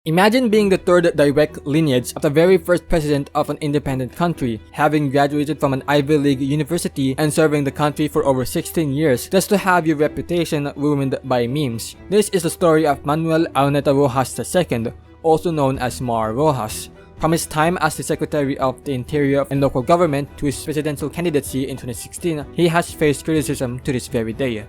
Imagine being the third direct lineage of the very first president of an independent country, having graduated from an Ivy League university and serving the country for over 16 years, just to have your reputation ruined by memes. This is the story of Manuel Araneta Roxas II, also known as Mar Roxas. From his time as the Secretary of the Interior and Local Government to his presidential candidacy in 2016, he has faced criticism to this very day.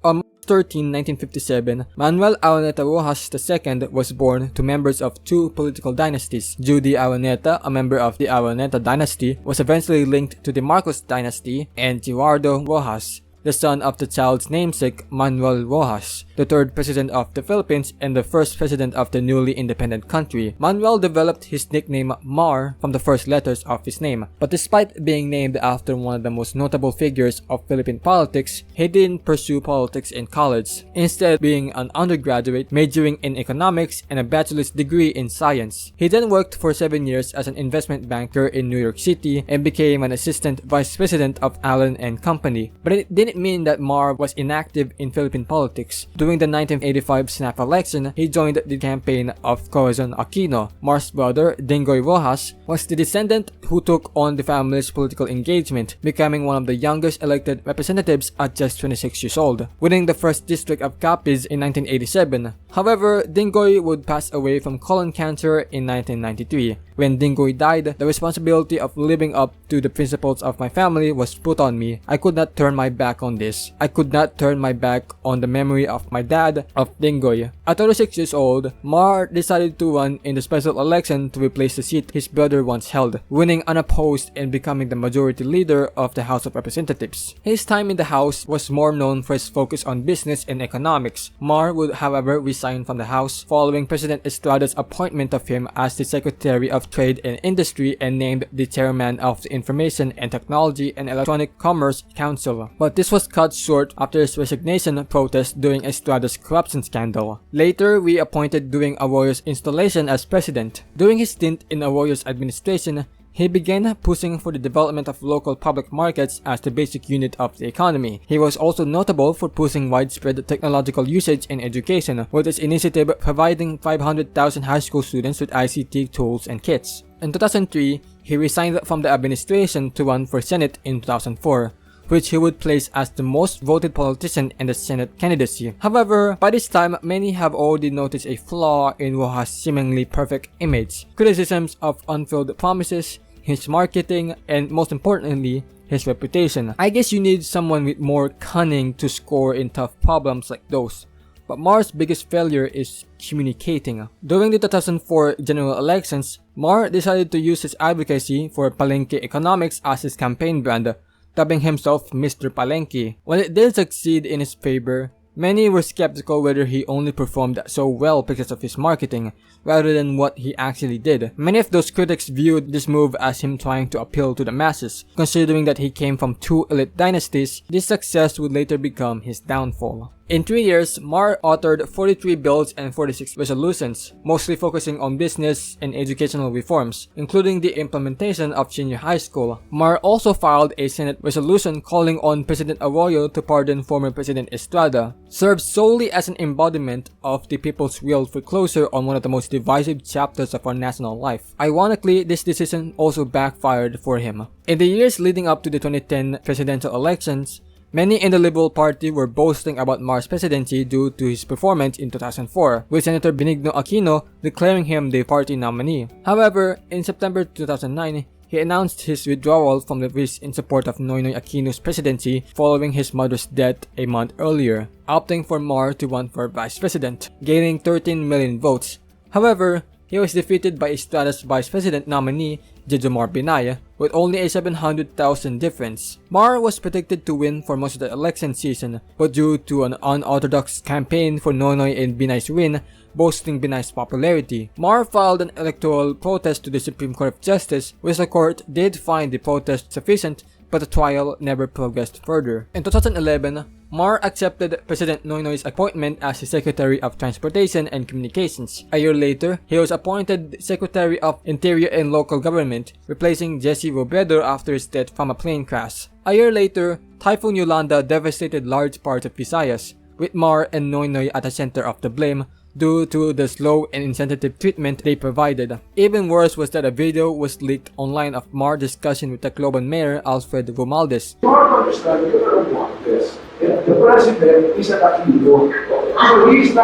On March 13, 1957, Manuel Araneta Roxas II was born to members of two political dynasties. Judy Araneta, a member of the Araneta dynasty, was eventually linked to the Marcos dynasty, and Gerardo Roxas, the son of the child's namesake Manuel Roxas, the third president of the Philippines and the first president of the newly independent country. Manuel developed his nickname Mar from the first letters of his name, but despite being named after one of the most notable figures of Philippine politics, he didn't pursue politics in college, instead being an undergraduate majoring in economics and a bachelor's degree in science. He then worked for 7 years as an investment banker in New York City and became an assistant vice president of Allen and Company, but it didn't mean that Mar was inactive in Philippine politics. During the 1985 snap election, he joined the campaign of Corazon Aquino. Mar's brother, Dingoy Roxas, was the descendant who took on the family's political engagement, becoming one of the youngest elected representatives at just 26 years old, winning the 1st District of Capiz in 1987. However, Dingoy would pass away from colon cancer in 1993. When Dingoy died, the responsibility of living up to the principles of my family was put on me. I could not turn my back on this. I could not turn my back on the memory of my dad, of Dingoy. At 36 years old, Mar decided to run in the special election to replace the seat his brother once held, winning unopposed and becoming the majority leader of the House of Representatives. His time in the House was more known for his focus on business and economics. Mar would, however, resign from the House following President Estrada's appointment of him as the Secretary of Trade and Industry and named the chairman of the Information and Technology and Electronic Commerce Council. But this was cut short after his resignation protest during Estrada's corruption scandal. Later, reappointed during Arroyo's installation as president. During his stint in Arroyo's administration, he began pushing for the development of local public markets as the basic unit of the economy. He was also notable for pushing widespread technological usage in education, with his initiative providing 500,000 high school students with ICT tools and kits. In 2003, he resigned from the administration to run for Senate in 2004, which he would place as the most voted politician in the Senate candidacy. However, by this time, many have already noticed a flaw in Roxas' seemingly perfect image, criticisms of unfulfilled promises, his marketing, and most importantly, his reputation. I guess you need someone with more cunning to score in tough problems like those. But Mar's biggest failure is communicating. During the 2004 general elections, Mar decided to use his advocacy for Palenque economics as his campaign brand, dubbing himself Mr. Palenque. While it did succeed in his favor, many were skeptical whether he only performed so well because of his marketing, rather than what he actually did. Many of those critics viewed this move as him trying to appeal to the masses. Considering that he came from two elite dynasties, this success would later become his downfall. In 3 years, Mar authored 43 bills and 46 resolutions, mostly focusing on business and educational reforms, including the implementation of senior high school. Mar also filed a Senate resolution calling on President Arroyo to pardon former President Estrada, served solely as an embodiment of the people's will for closure on one of the most divisive chapters of our national life. Ironically, this decision also backfired for him. In the years leading up to the 2010 presidential elections, many in the Liberal Party were boasting about Mar's presidency due to his performance in 2004, with Senator Benigno Aquino declaring him the party nominee. However, in September 2009, he announced his withdrawal from the race in support of Noynoy Aquino's presidency following his mother's death a month earlier, opting for Mar to run for vice president, gaining 13 million votes. However, he was defeated by Estrada's vice president nominee, Jejomar Binay, with only a 700,000 difference. Mar was predicted to win for most of the election season, but due to an unorthodox campaign for Noynoy and Binay's win, boasting Binay's popularity, Mar filed an electoral protest to the Supreme Court of Justice, which the court did find the protest sufficient, but the trial never progressed further. In 2011, Mar accepted President Noynoy's appointment as the Secretary of Transportation and Communications. A year later, he was appointed Secretary of Interior and Local Government, replacing Jesse Robredo after his death from a plane crash. A year later, Typhoon Yolanda devastated large parts of Visayas, with Mar and Noynoy at the center of the blame due to the slow and insensitive treatment they provided. Even worse was that a video was leaked online of Mar discussion with Tacloban Mayor Alfred Romualdez. You have to understand, you don't want this. The president is an accuser. So he's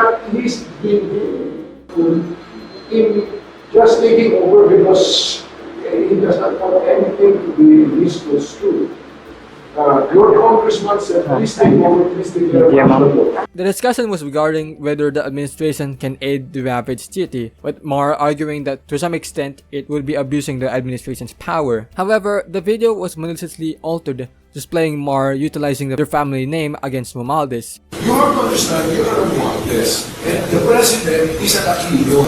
been just taking over because he does not want anything to be misconstrued. Your congressman said, please take over, please take care of The discussion was regarding whether the administration can aid the ravaged city, with Mar arguing that to some extent it would be abusing the administration's power. However, the video was maliciously altered, displaying Mar utilizing their family name against Romualdez. You have to understand, you don't want this. The president is an accuser.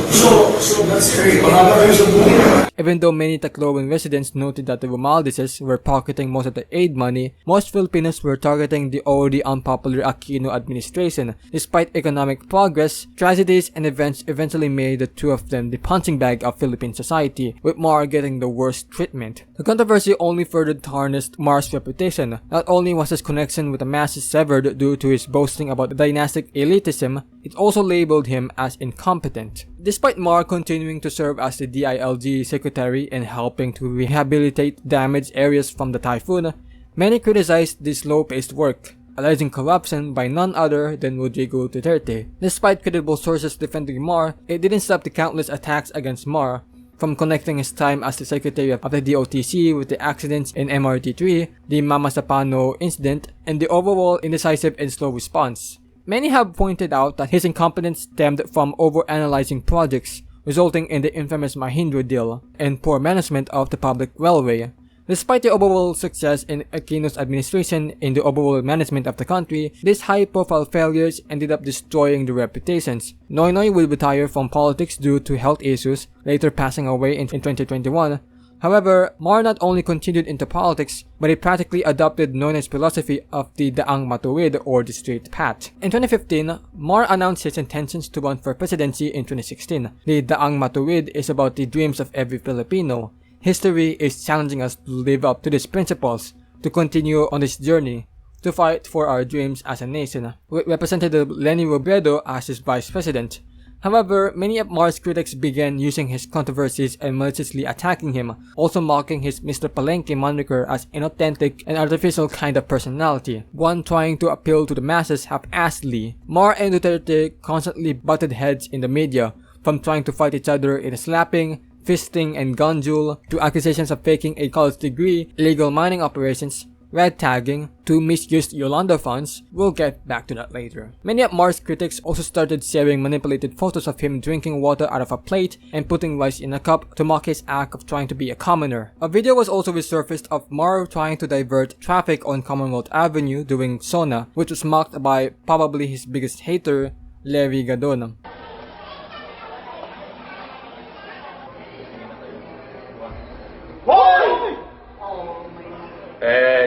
So that's it. Even though many Tacloban residents noted that the Romualdezes were pocketing most of the aid money, most Filipinos were targeting the already unpopular Aquino administration. Despite economic progress, tragedies and events eventually made the two of them the punching bag of Philippine society, with Mar getting the worst treatment. The controversy only further tarnished Mar's reputation. Not only was his connection with the masses severed due to his boasting about the dynastic elitism, it also labeled him as incompetent. Despite Mar continuing to serve as the DILG secretary and helping to rehabilitate damaged areas from the typhoon, many criticized this slow-paced work, alleging corruption by none other than Rodrigo Duterte. Despite credible sources defending Mar, it didn't stop the countless attacks against Mar, from connecting his time as the secretary of the DOTC with the accidents in MRT3, the Mama Sapano incident, and the overall indecisive and slow response. Many have pointed out that his incompetence stemmed from overanalyzing projects, resulting in the infamous Mahindra deal, and poor management of the public railway. Despite the overall success in Aquino's administration in the overall management of the country, these high-profile failures ended up destroying the reputations. Noynoy will retire from politics due to health issues, later passing away in 2021. However, Mar not only continued into politics, but he practically adopted Noynoy's philosophy of the Daang Matuwid or the straight path. In 2015, Mar announced his intentions to run for presidency in 2016. The Daang Matuwid is about the dreams of every Filipino. History is challenging us to live up to these principles, to continue on this journey, to fight for our dreams as a nation, with Representative Leni Robredo as his vice president. However, many of Mar's critics began using his controversies and maliciously attacking him, also mocking his Mr. Palenque moniker as inauthentic and artificial kind of personality, one trying to appeal to the masses haphazardly. Mar and Duterte constantly butted heads in the media, from trying to fight each other in slapping, fisting, and gun duel, to accusations of faking a college degree, illegal mining operations, red tagging, to misused Yolanda funds. We'll get back to that later. Many of Mar's critics also started sharing manipulated photos of him drinking water out of a plate and putting rice in a cup to mock his act of trying to be a commoner. A video was also resurfaced of Mar trying to divert traffic on Commonwealth Avenue during SONA, which was mocked by probably his biggest hater, Larry Gadon.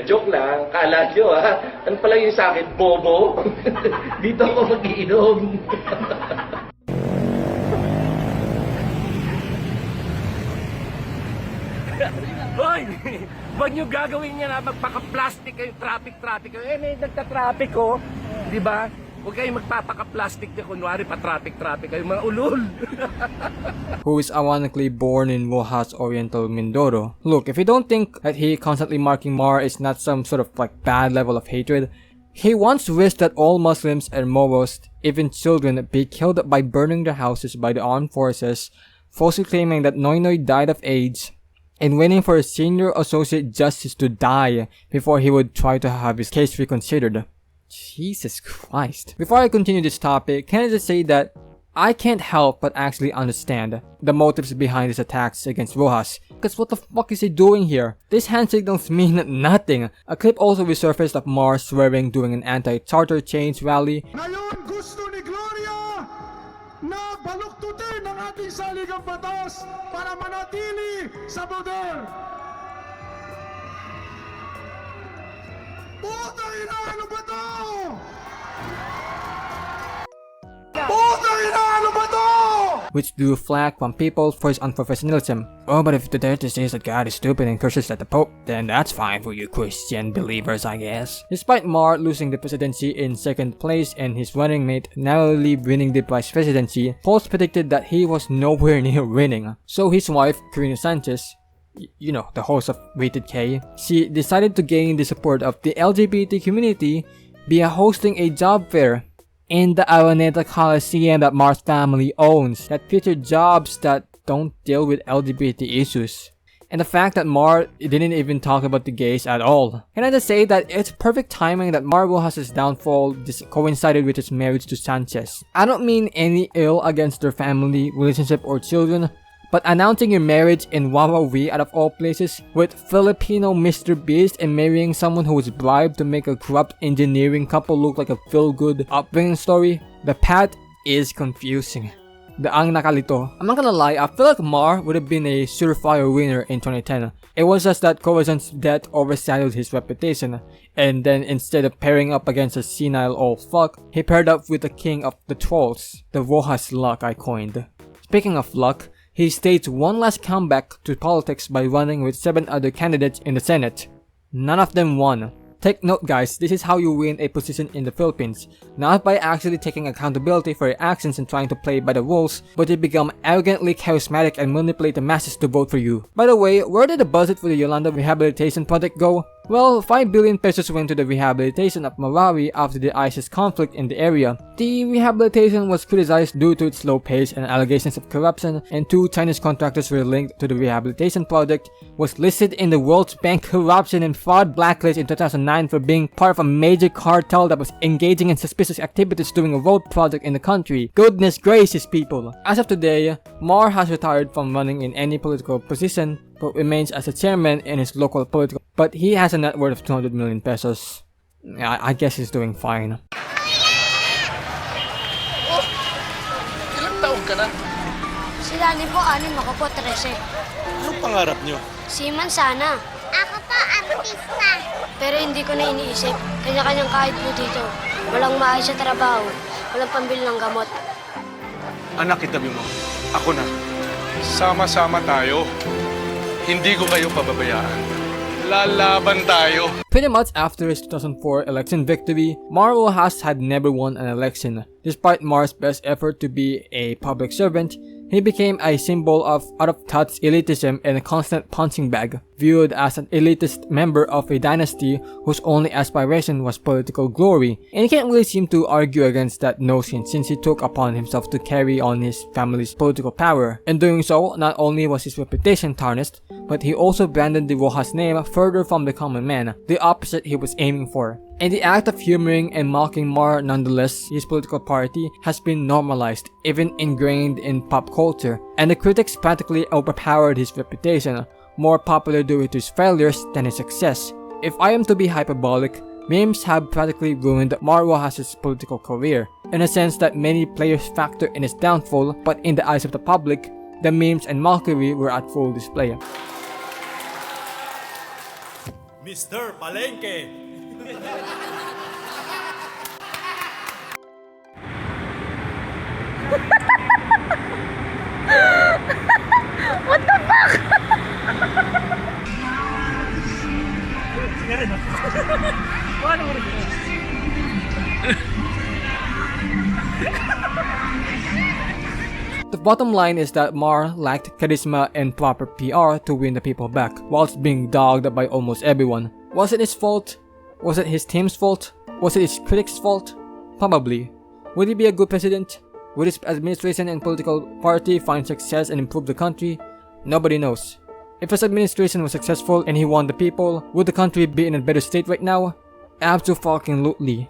Joke lang, kala nyo ano pala yung sa akin, bobo? Dito ako mag-iinom. Hoy! Huwag nyo gagawin yan magpaka-plastic kayo, traffic kayo. Nagta-traffic ko, di ba? Huwag kayong magpapaka-plastic na kunwari pa-traffic kayo, mga ulol. Who is ironically born in Roxas Oriental, Mindoro. Look, if you don't think that he constantly marking Mar is not some sort of bad level of hatred, he once wished that all Muslims and Moros, even children, be killed by burning their houses by the armed forces, falsely claiming that Noynoy died of AIDS, and waiting for a senior associate justice to die before he would try to have his case reconsidered. Jesus Christ. Before I continue this topic, can I just say that I can't help but actually understand the motives behind these attacks against Roxas. Because what the fuck is he doing here? These hand signals mean nothing. A clip also resurfaced of Mar swearing during an anti-charter change rally. Ngayon gusto ni Gloria na baluktutin ang ating saligang batas para manatili sa poder. Putang ina, ano ba to? Putang ina, ano ba to? which drew flack from people for his unprofessionalism. Oh, but if Duterte says that God is stupid and curses at the Pope, then that's fine for you Christian believers, I guess. Despite Mar losing the presidency in second place and his running mate narrowly winning the vice presidency, polls predicted that he was nowhere near winning. So his wife, Corina Sanchez, you know, the host of Rated K, she decided to gain the support of the LGBT community via hosting a job fair in the Araneta Coliseum that Mar's family owns that featured jobs that don't deal with LGBT issues. And the fact that Mar didn't even talk about the gays at all. Can I just say that it's perfect timing that Mar Roxas' downfall coincided with his marriage to Sanchez. I don't mean any ill against their family, relationship, or children, but announcing your marriage in Wawawi out of all places with Filipino Mr. Beast and marrying someone who was bribed to make a corrupt engineering couple look like a feel-good upbringing story, the path is confusing. Daang nakalito. I'm not gonna lie, I feel like Mar would have been a surefire winner in 2010. It was just that Corazon's death overshadowed his reputation, and then instead of pairing up against a senile old fuck, he paired up with the king of the trolls, the Rojas luck I coined. Speaking of luck, he staged one last comeback to politics by running with 7 other candidates in the Senate. None of them won. Take note guys, this is how you win a position in the Philippines. Not by actually taking accountability for your actions and trying to play by the rules, but you become arrogantly charismatic and manipulate the masses to vote for you. By the way, where did the budget for the Yolanda Rehabilitation Project go? Well, 5 billion pesos went to the rehabilitation of Marawi after the ISIS conflict in the area. The rehabilitation was criticized due to its slow pace and allegations of corruption, and 2 Chinese contractors were linked to the rehabilitation project, was listed in the World Bank Corruption and Fraud Blacklist in 2009 for being part of a major cartel that was engaging in suspicious activities during a road project in the country. Goodness gracious people! As of today, Mar has retired from running in any political position, but remains as a chairman in his local political. But he has a net worth of 200 million pesos. I guess he's doing fine. Oh, ilang taon ka na? Si Lani po, 6, ako po 13. Anong pangarap nyo? Seaman sana. Ako po, artista. Pero hindi ko na iniisip. Kanya-kanyang kahit po dito. Walang maayos sa trabaho. Walang pambili ng gamot. Anak, itabi mo. Ako na. Sama-sama tayo. Hindi ko kayo pababayaan. Lalaban tayo. Pretty much after his 2004 election victory, Mar Roxas had never won an election. Despite Mar's best effort to be a public servant, he became a symbol of out-of-touch elitism and a constant punching bag, viewed as an elitist member of a dynasty whose only aspiration was political glory. And he can't really seem to argue against that notion since he took upon himself to carry on his family's political power. In doing so, not only was his reputation tarnished, but he also branded the Roxas name further from the common man, the opposite he was aiming for. In the act of humoring and mocking Mar, nonetheless, his political party has been normalized, even ingrained in pop culture, and the critics practically overpowered his reputation, more popular due to his failures than his success. If I am to be hyperbolic, memes have practically ruined Mar Roxas' political career, in a sense that many players factor in his downfall, but in the eyes of the public, the memes and mockery were at full display. Mr. Palengke! What the fuck? The bottom line is that Mar lacked charisma and proper PR to win the people back, whilst being dogged by almost everyone. Was it his fault? Was it his team's fault? Was it his critics' fault? Probably. Would he be a good president? Would his administration and political party find success and improve the country? Nobody knows. If his administration was successful and he won the people, would the country be in a better state right now? Absolutely.